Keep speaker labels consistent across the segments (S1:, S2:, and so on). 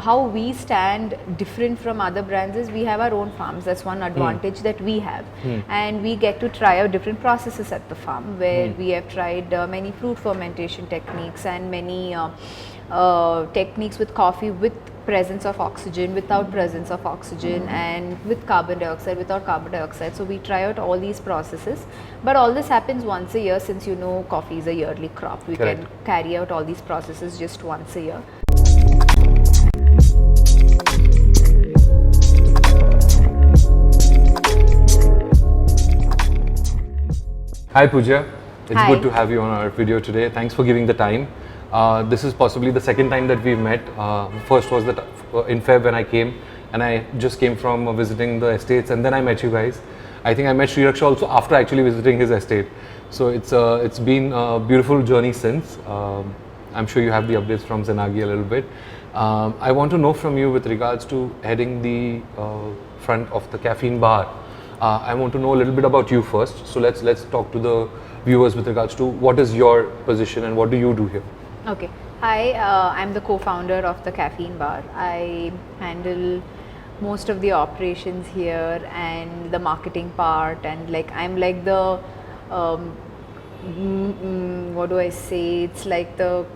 S1: how we stand different from other brands is we have our own farms. That's one advantage that we have, and we get to try out different processes at the farm where we have tried many fruit fermentation techniques and many techniques with coffee with presence of oxygen, without presence of oxygen, and with carbon dioxide, without carbon dioxide. So we try out all these processes, but all this happens once a year. Since coffee is a yearly crop, we
S2: Correct.
S1: can carry out all these processes just once a year.
S2: Hi Poojya, it's
S1: Hi.
S2: good to have you on our video today. Thanks for giving the time. This is possibly the second time that we've met. First was in Feb when I came, and I just came from visiting the estates, and then I met you guys. I think I met Sri Raksha also after actually visiting his estate. So it's been a beautiful journey since. I'm sure you have the updates from Zenagi a little bit. I want to know from you with regards to heading the front of the Caffeine Baar. I want to know a little bit about you first. So let's talk to the viewers with regards to what is your position and what do you do here.
S1: Okay. Hi, I'm the co-founder of the Caffeine Bar. I handle most of the operations here and the marketing part, and I'm like the what do I say? It's like the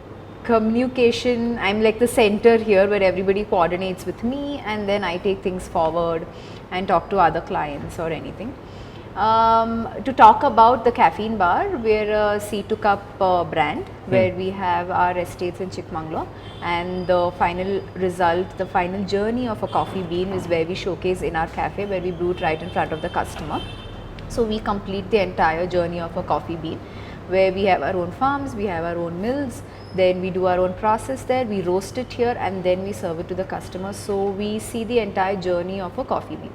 S1: communication. I'm like the center here where everybody coordinates with me, and then I take things forward and talk to other clients or anything. To talk about the Caffeine Bar, we're a C2 Cup brand where we have our estates in Chikmagalur, and the final result, the final journey of a coffee bean is where we showcase in our cafe, where we brew it right in front of the customer. So we complete the entire journey of a coffee bean, where we have our own farms, we have our own mills, then we do our own process there, we roast it here, and then we serve it to the customer. So we see the entire journey of a coffee bean.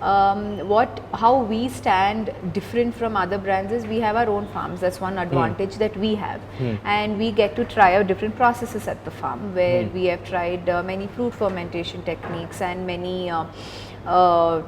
S1: How we stand different from other brands is we have our own farms. That's one advantage that we have, and we get to try out different processes at the farm where we have tried many fruit fermentation techniques and many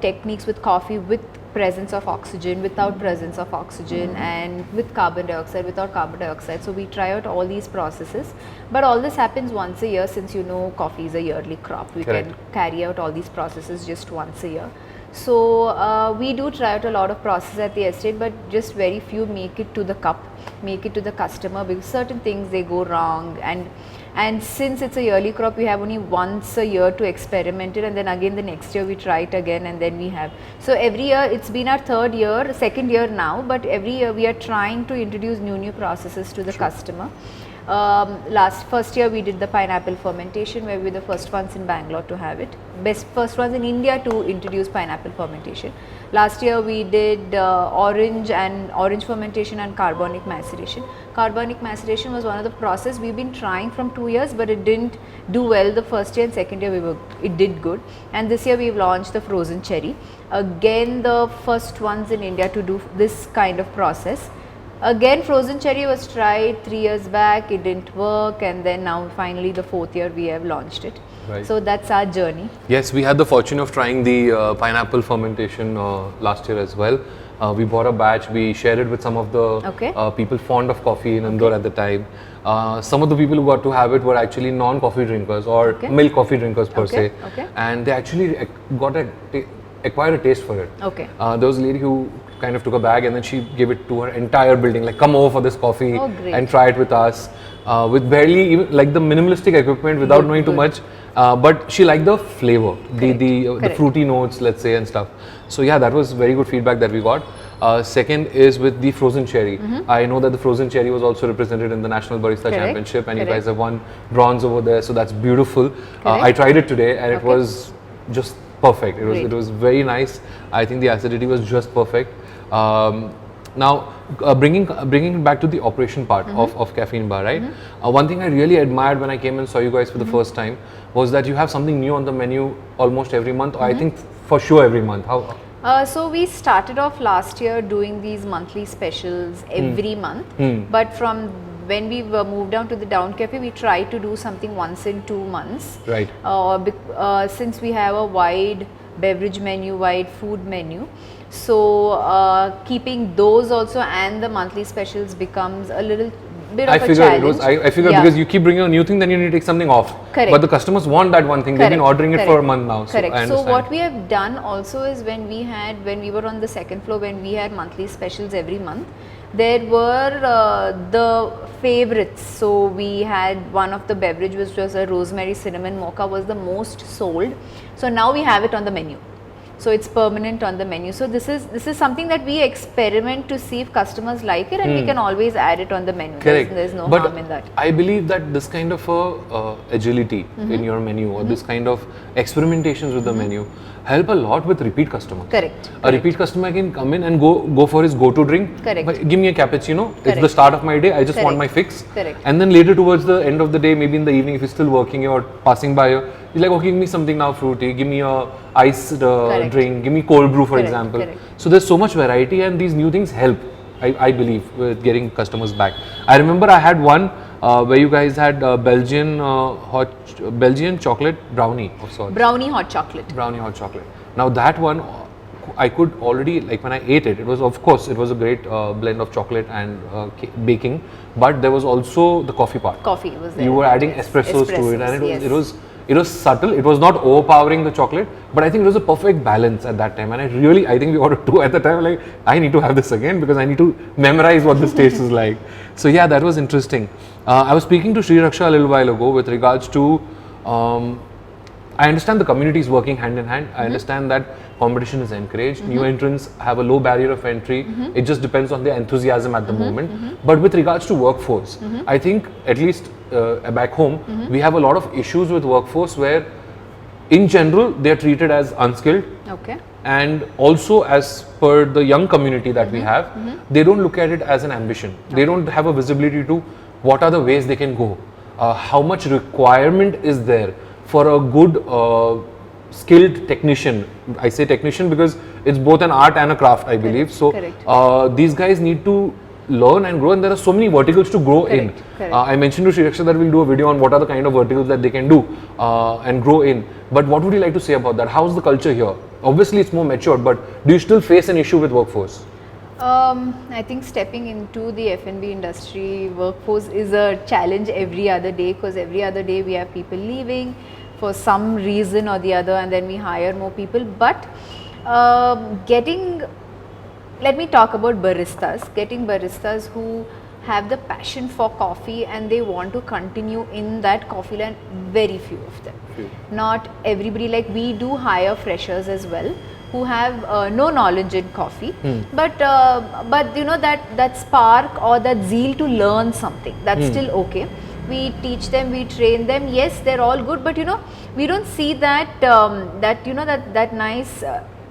S1: techniques with coffee with presence of oxygen, without presence of oxygen, and with carbon dioxide, without carbon dioxide. So we try out all these processes, but all this happens once a year. Since coffee is a yearly crop, we
S2: Correct.
S1: can carry out all these processes just once a year. So we do try out a lot of process at the estate, but just very few make it to the cup, make it to the customer, because certain things they go wrong, and since it's a yearly crop, we have only once a year to experiment it, and then again the next year we try it again, and then we have. So every year, it's been our second year now, but every year we are trying to introduce new processes to the customer. First year we did the pineapple fermentation, where we were the first ones in Bangalore to have it. First ones in India to introduce pineapple fermentation. Last year we did orange fermentation and carbonic maceration. Carbonic maceration was one of the process we've been trying from 2 years, but it didn't do well the first year, and second year it did good. And this year we've launched the frozen cherry. Again, the first ones in India to do this kind of process. Again, frozen cherry was tried 3 years back, it didn't work, and then now finally the fourth year we have launched it.
S2: Right.
S1: So that's our journey.
S2: Yes, we had the fortune of trying the pineapple fermentation last year as well. We bought a batch, we shared it with some of the people fond of coffee in Indore at the time. Some of the people who got to have it were actually non-coffee drinkers or milk coffee drinkers per se. And they actually acquired a taste for it. There was a lady who kind of took a bag and then she gave it to her entire building, like, come over for this coffee and try it with us, with barely even like the minimalistic equipment, without knowing too much, but she liked the flavor, the fruity notes, let's say, and stuff. So yeah, that was very good feedback that we got. Second is with the frozen cherry. I know that the frozen cherry was also represented in the National Barista Championship, and you guys have won bronze over there, so that's beautiful. I tried it today and it was just perfect. It was very nice. I think the acidity was just perfect. Now, bringing it back to the operation part of Caffeine Bar, right? One thing I really admired when I came and saw you guys for the first time was that you have something new on the menu almost every month, or I think for sure every month. How?
S1: So we started off last year doing these monthly specials every month, but from when we moved down to the Down Cafe, we tried to do something once in 2 months.
S2: Right.
S1: Since we have a wide beverage menu, wide food menu, so keeping those also and the monthly specials becomes a little bit of a challenge.
S2: I figured because you keep bringing a new thing, then you need to take something off.
S1: Correct.
S2: But the customers want that one thing. They've been ordering it for a month now.
S1: Correct. So what we have done also is when we were on the second floor, when we had monthly specials every month, there were the favorites. So we had one of the beverage, which was a rosemary cinnamon mocha, was the most sold. So now we have it on the menu. So it's permanent on the menu. So this is something that we experiment to see if customers like it, and we can always add it on the menu.
S2: Correct.
S1: There's no harm in that.
S2: I believe that this kind of agility in your menu, or this kind of experimentations with the menu, help a lot with repeat customers.
S1: Correct.
S2: A repeat customer can come in and go for his go-to drink.
S1: Correct.
S2: But give me a cappuccino. It's the start of my day. I just want my fix.
S1: Correct.
S2: And then later towards the end of the day, maybe in the evening, if you're still working or passing by, you're like, okay, give me something now fruity. Give me a iced drink. Give me cold brew, for example.
S1: Correct.
S2: So there's so much variety, and these new things help. I believe with getting customers back. I remember I had one where you guys had Belgian chocolate brownie of sorts.
S1: Brownie hot chocolate.
S2: Brownie hot chocolate. Now that one, I could already, like when I ate it, it was, of course, it was a great blend of chocolate and baking, but there was also the coffee part.
S1: Coffee was there.
S2: You were adding espressos to it, and it was subtle. It was not overpowering the chocolate, but I think it was a perfect balance at that time. And I think we ordered two at the time. Like, I need to have this again because I need to memorize what this taste is like. So yeah, that was interesting. I was speaking to Sri Raksha a little while ago with regards to. I understand the community is working hand in hand. I understand that competition is encouraged. New entrants have a low barrier of entry. It just depends on their enthusiasm at the moment. But with regards to workforce, I think at least back home, we have a lot of issues with workforce where in general they are treated as unskilled.
S1: Okay.
S2: And also as per the young community that we have, they don't look at it as an ambition. They don't have a visibility to what are the ways they can go. How much requirement is there for a good skilled technician. I say technician because it's both an art and a craft, I believe. So these guys need to learn and grow, and there are so many verticals to grow in. I mentioned to Sri Raksha that we'll do a video on what are the kind of verticals that they can do and grow in. But what would you like to say about that? How's the culture here? Obviously it's more matured, but do you still face an issue with workforce?
S1: I think stepping into the F&B industry workforce is a challenge every other day, because every other day we have people leaving for some reason or the other, and then we hire more people. But let me talk about baristas. Getting baristas who have the passion for coffee and they want to continue in that coffee line, very few of them. Not everybody. Like, we do hire freshers as well who have no knowledge in coffee, but you know, that spark or that zeal to learn something, that's still okay. We teach them, we train them. Yes, they're all good, but you know, we don't see that that nice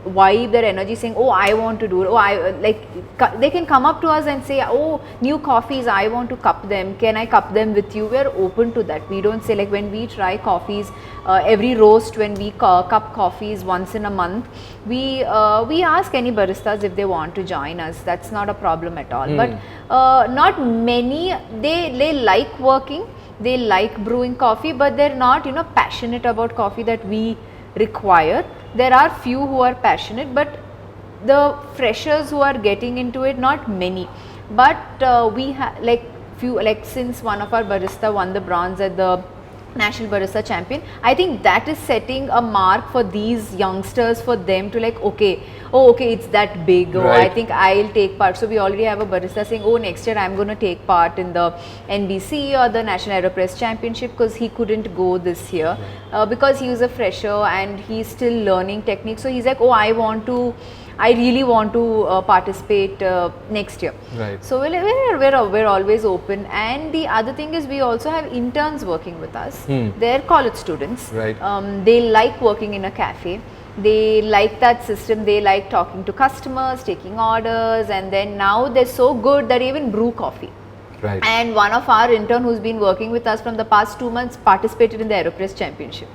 S1: vibe, their energy, saying, oh, I want to do it. They can come up to us and say, oh, new coffees, I want to cup them, can I cup them with you? We're open to that. We don't say, like, when we try coffees, every roast, when we cup coffees once in a month, we ask any baristas if they want to join us. That's not a problem at all. But not many, they like working, they like brewing coffee, but they're not, you know, passionate about coffee that we require. There are few who are passionate, but the freshers who are getting into it, not many. But we have since one of our barista won the bronze at the National Barista Champion, I think that is setting a mark for these youngsters, for them to like, okay, it's that big, I think I'll take part. So we already have a barista saying, oh, next year I'm going to take part in the NBC or the National Aeropress Championship, because he couldn't go this year because he was a fresher and he's still learning techniques. So he's like, oh, I really want to participate next year.
S2: Right.
S1: So we're always open. And the other thing is, we also have interns working with us. They're college students.
S2: Right.
S1: They like working in a cafe. They like that system. They like talking to customers, taking orders, and then now they're so good that they even brew coffee.
S2: Right.
S1: And one of our intern who's been working with us from the past 2 months participated in the Aeropress Championship.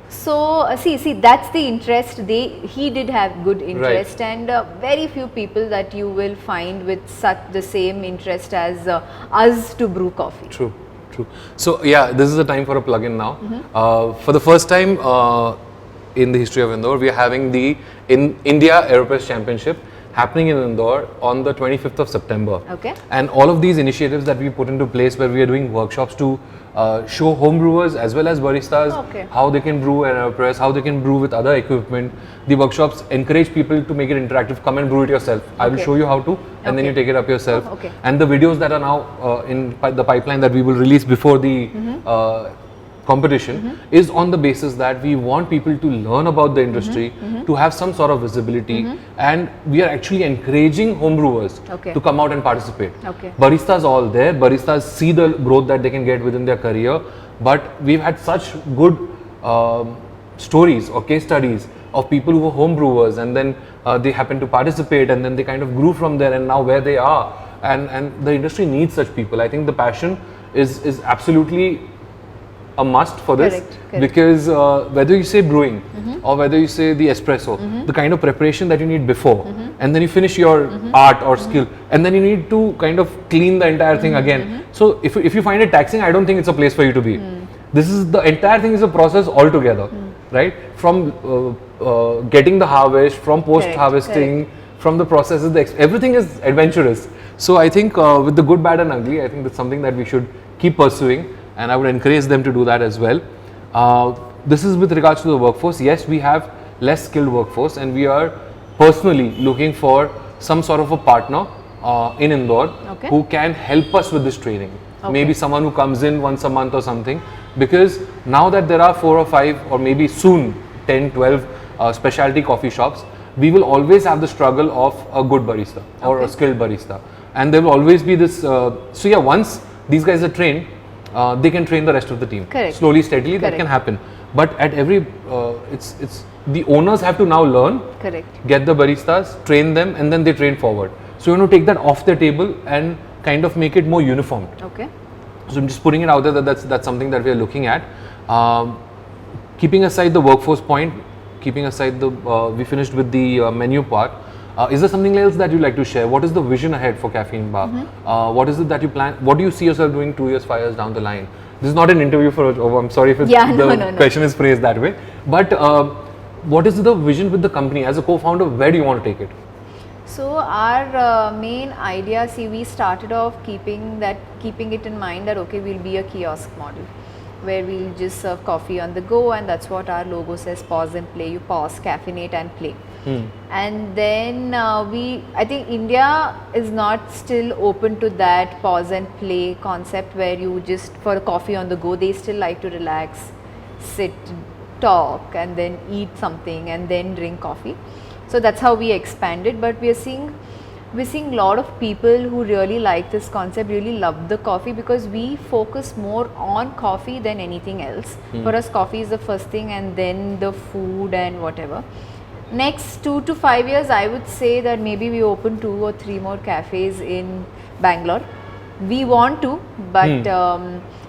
S1: So see, that's the interest. He did have good interest, and very few people that you will find with the same interest as us to brew coffee.
S2: True. So yeah, this is the time for a plug-in now. For the first time in the history of Indore, we are having the India Aeropress Championship. happening in Indore on the 25th of September.
S1: Okay.
S2: And all of these initiatives that we put into place, where we are doing workshops to show home brewers as well as baristas how they can brew an AeroPress, how they can brew with other equipment. The workshops encourage people to make it interactive. Come and brew it yourself. I will show you how to, and then you take it up yourself. And the videos that are now in the pipeline that we will release before the competition is on the basis that we want people to learn about the industry, to have some sort of visibility, and we are actually encouraging homebrewers to come out and participate. Baristas all there, baristas see the growth that they can get within their career, but we've had such good stories or case studies of people who were homebrewers, and then they happened to participate, and then they kind of grew from there, and now where they are, and the industry needs such people. I think the passion is absolutely a must for this, because whether you say brewing or whether you say the espresso, the kind of preparation that you need before, and then you finish your art or skill, and then you need to kind of clean the entire thing again. So if you find it taxing, I don't think it's a place for you to be. This is the entire thing is a process altogether, right? From getting the harvest, from post harvesting, from the processes, everything is adventurous. So I think with the good, bad and ugly, I think that's something that we should keep pursuing, and I would encourage them to do that as well. This is with regards to the workforce. Yes, we have less skilled workforce, and we are personally looking for some sort of a partner in Indore who can help us with this training. Maybe someone who comes in once a month or something, because now that there are 4 or 5 or maybe soon 10, 12 specialty coffee shops, we will always have the struggle of a good barista or a skilled barista, and there will always be this. So yeah, once these guys are trained, they can train the rest of the team. Slowly, steadily, that can happen. But at every, it's the owners have to now learn, get the baristas, train them, and then they train forward. So you want to take that off the table and kind of make it more uniform. So I'm just putting it out there that that's something that we are looking at. Keeping aside the workforce point, keeping aside the, we finished with the menu part. Is there something else that you'd like to share? What is the vision ahead for Caffeine Bar? What is it that you plan? What do you see yourself doing 2 years, 5 years down the line? This is not an interview for, I'm sorry if the question is phrased that way. But what is the vision with the company? As a co-founder, where do you want to take it?
S1: So our main idea, see, we started off keeping it in mind that okay, we'll be a kiosk model where we'll just serve coffee on the go, and that's what our logo says, pause and play. You pause, caffeinate and play. And then I think India is not still open to that pause and play concept where you just, for a coffee on the go, they still like to relax, sit, talk, and then eat something and then drink coffee. So that's how we expanded, but we're seeing a lot of people who really like this concept, really love the coffee, because we focus more on coffee than anything else. For us, coffee is the first thing, and then the food and whatever. Next 2 to 5 years, I would say that maybe we open 2 or 3 more cafes in Bangalore. We want to, but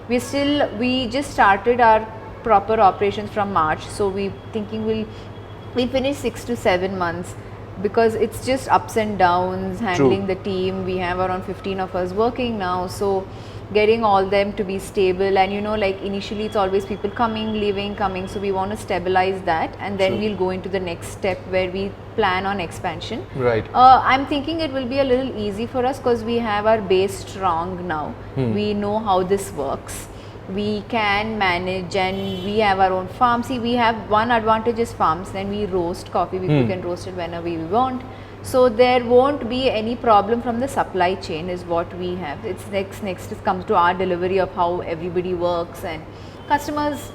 S1: we just started our proper operations from March. So we're thinking we'll finish 6 to 7 months, because it's just ups and downs, handling the team. We have around 15 of us working now, so getting all them to be stable, and like initially it's always people coming, leaving, coming, so we want to stabilize that, and then we'll go into the next step where we plan on expansion. I'm thinking it will be a little easy for us because we have our base strong now. We know how this works. We can manage, and we have our own farm. See, we have one advantage is farms, then we roast coffee, we can roast it whenever we want. So there won't be any problem from the supply chain is what we have. It's next it comes to our delivery of how everybody works and customers,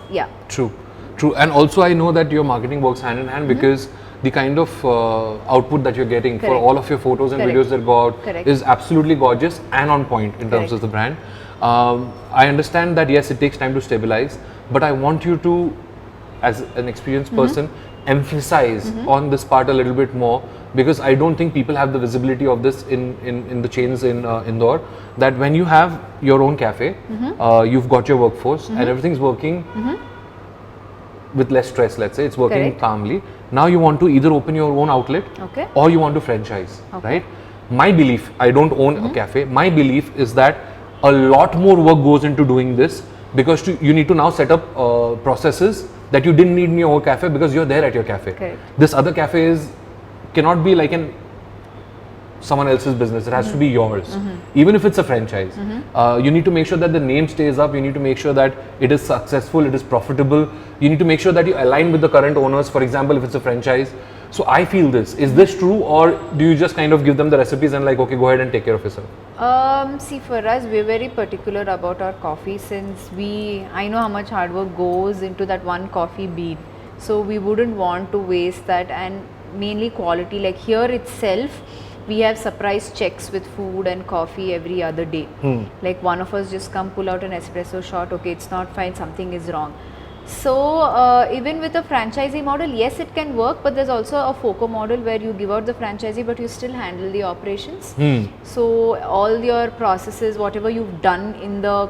S2: True. And also I know that your marketing works hand in hand, because the kind of output that you're getting for all of your photos and videos that go out is absolutely gorgeous and on point in terms of the brand. I understand that yes, it takes time to stabilize, but I want you to, as an experienced person, emphasize on this part a little bit more, because I don't think people have the visibility of this in the chains in Indore, that when you have your own cafe, you've got your workforce and everything's working with less stress, let's say, it's working calmly. Now you want to either open your own outlet or you want to franchise, right? My belief, I don't own a cafe, my belief is that a lot more work goes into doing this, because you need to now set up processes that you didn't need in your own cafe because you're there at your cafe. This other cafe cannot be like an someone else's business. It has to be yours. Even if it's a franchise. You need to make sure that the name stays up. You need to make sure that it is successful, it is profitable. You need to make sure that you align with the current owners. For example, if it's a franchise. So I feel this. Is this true, or do you just kind of give them the recipes and like, okay, go ahead and take care of yourself?
S1: See, for us, we're very particular about our coffee, since I know how much hard work goes into that one coffee bean. So we wouldn't want to waste that, and mainly quality. Like here itself, we have surprise checks with food and coffee every other day. Like one of us just come pull out an espresso shot, okay, it's not fine, something is wrong. So even with a franchisee model, yes, it can work, but there's also a FOCO model where you give out the franchisee, but you still handle the operations. So all your processes, whatever you've done in the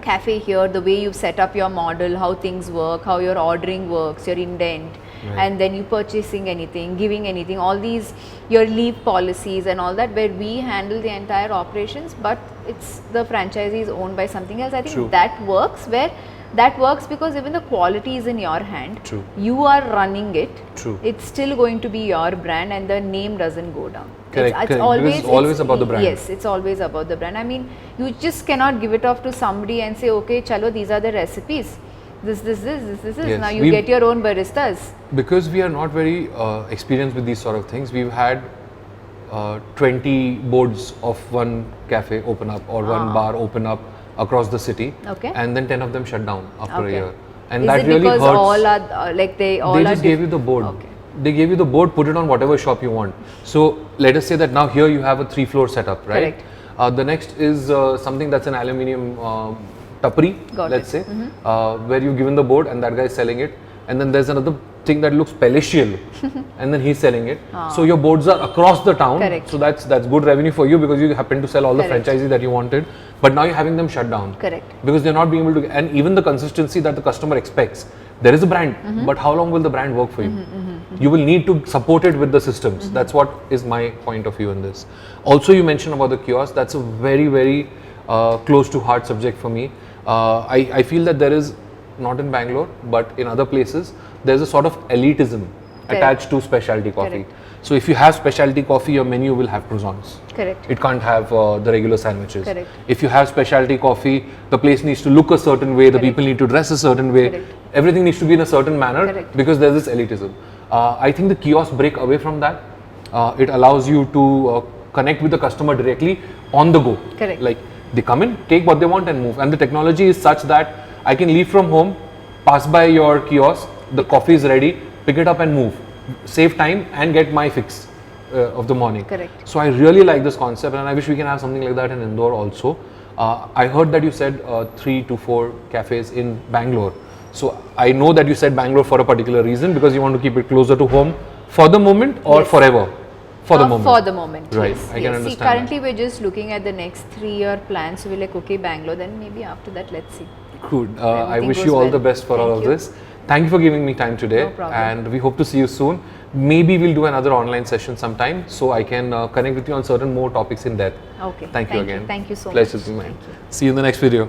S1: cafe here, the way you've set up your model, how things work, how your ordering works, your indent, and then you purchasing anything, giving anything, all these, your leave policies and all that, where we handle the entire operations, but it's the franchisee is owned by something else. I think that works, because even the quality is in your hand. You are running it. It's still going to be your brand, and the name doesn't go down.
S2: Correct. It's always about the brand.
S1: Yes, it's always about the brand. I mean, you just cannot give it off to somebody and say, okay, chalo, these are the recipes. This. Yes. Now you get your own baristas.
S2: Because we are not very experienced with these sort of things, we've had 20 boards of one cafe open up, or one bar open up across the city, and then 10 of them shut down after a year. And
S1: is
S2: that
S1: it
S2: really
S1: because
S2: hurts.
S1: all are like they
S2: just gave you the board. They gave you the board, put it on whatever shop you want. So let us say that now here you have a 3-floor setup, right? The next is something that's an aluminium tapri, let's say, where you've given the board and that guy is selling it. And then there's another thing that looks palatial and then he's selling it. So your boards are across the town. So that's good revenue for you, because you happen to sell all the franchisees that you wanted. But now you're having them shut down. Because they're not being able to, and even the consistency that the customer expects. There is a brand, but how long will the brand work for you? You will need to support it with the systems. That's what is my point of view in this. Also, you mentioned about the kiosk. That's a very, very close to heart subject for me. I feel that there is, not in Bangalore, but in other places, there's a sort of elitism attached to specialty coffee. So if you have specialty coffee, your menu will have croissants. It can't have the regular sandwiches. If you have specialty coffee, the place needs to look a certain way, the people need to dress a certain way, everything needs to be in a certain manner, because there's this elitism. I think the kiosks break away from that. It allows you to connect with the customer directly on the go. Like they come in, take what they want and move. And the technology is such that I can leave from home, pass by your kiosk, the coffee is ready, pick it up and move. Save time and get my fix of the morning. So I really like this concept, and I wish we can have something like that in Indore also. I heard that you said 3 to 4 cafes in Bangalore. So I know that you said Bangalore for a particular reason, because you want to keep it closer to home for the moment, or forever? For the moment.
S1: For the moment,
S2: right. I can understand.
S1: See, currently we're just looking at the next 3-year plan. So we're like, okay, Bangalore, then maybe after that, let's see.
S2: Good. I wish you all the best for all of this. Thank you for giving me time today.
S1: No problem.
S2: And we hope to see you soon. Maybe we'll do another online session sometime, so I can connect with you on certain more topics in depth.
S1: Okay.
S2: Thank you again.
S1: Thank you so much.
S2: Pleasure to be mine. See you in the next video.